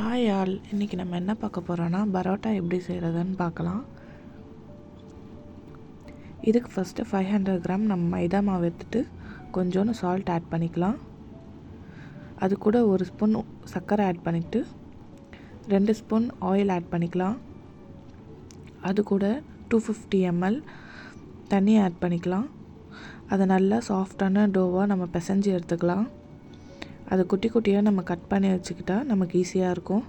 Hi all, இன்றைக்கி நம்ம என்ன பார்க்க போகிறோன்னா பரோட்டா எப்படி செய்கிறதுன்னு பார்க்கலாம். இதுக்கு ஃபஸ்ட்டு 500 கிராம் நம்ம மைதா மாவு எடுத்துட்டு கொஞ்சோண்டு சால்ட் ஆட் பண்ணிக்கலாம். அது கூட 1 ஸ்பூன் சர்க்கரை ஆட் பண்ணிவிட்டு 2 ஸ்பூன் ஆயில் ஆட் பண்ணிக்கலாம். அது கூட 250 ml தண்ணி ஆட் பண்ணிக்கலாம். அதை நல்லா சாஃப்டான டோவாக நம்ம பிசைஞ்சு எடுத்துக்கலாம். அதை குட்டி குட்டியாக நம்ம கட் பண்ணி வச்சுக்கிட்டா நமக்கு ஈஸியாக இருக்கும்.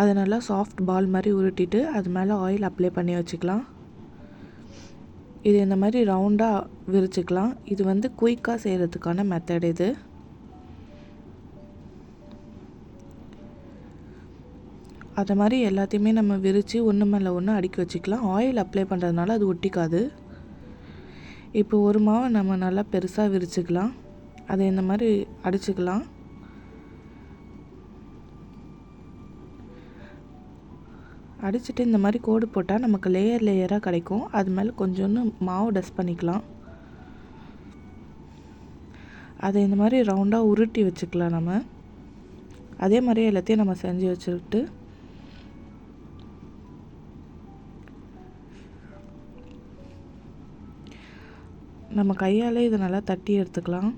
அதை நல்லா சாஃப்ட் பால் மாதிரி உருட்டிட்டு அது மேலே ஆயில் அப்ளை பண்ணி வச்சுக்கலாம். இது இந்த மாதிரி ரவுண்டாக விரிச்சுக்கலாம். இது வந்து குயிக்காக செய்கிறதுக்கான மெத்தட். இது அதை மாதிரி எல்லாத்தையுமே நம்ம விரித்து ஒன்று மேலே ஒன்று அடுக்கி வச்சுக்கலாம். ஆயில் அப்ளை பண்ணுறதுனால அது ஒட்டிக்காது. இப்போ ஒரு மாவை நம்ம நல்லா பெருசாக விரிச்சுக்கலாம். அதை இந்த மாதிரி அடிச்சுக்கலாம். அடிச்சுட்டு இந்த மாதிரி கோடு போட்டால் நமக்கு லேயராக கிடைக்கும். அது மேலே கொஞ்சோண்டு மாவு டஸ்ட் பண்ணிக்கலாம். அதை இந்த மாதிரி ரவுண்டாக உருட்டி வச்சுக்கலாம். நம்ம அதே மாதிரி எல்லாத்தையும் நம்ம செஞ்சு வச்சுக்கிட்டு நம்ம கையாலே இதை நல்லா தட்டி எடுத்துக்கலாம்.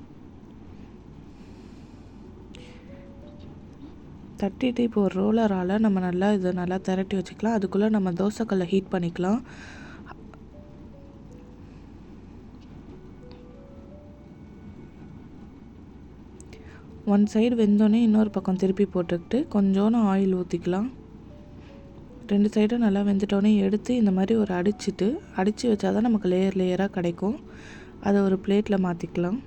தட்டிட்டு இப்போ ஒரு ரோலரால் நம்ம நல்லா இதை நல்லா திரட்டி வச்சுக்கலாம். அதுக்குள்ளே நம்ம தோசைக்கல்லை ஹீட் பண்ணிக்கலாம். ஒன் சைடு வெந்தோடனே இன்னொரு பக்கம் திருப்பி போட்டுக்கிட்டு கொஞ்சோண்டு ஆயில் ஊற்றிக்கலாம். 2 சைடும் நல்லா வெந்துட்டோடனே எடுத்து இந்த மாதிரி ஒரு அடித்து வச்சா தான் நமக்கு லேயராக கிடைக்கும். அதை ஒரு பிளேட்டில் மாற்றிக்கலாம்.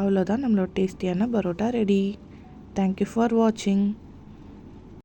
அவ்வளோதான், நம்மளோட டேஸ்டியான பரோட்டா ரெடி. தேங்க்யூ ஃபார் வாட்சிங்.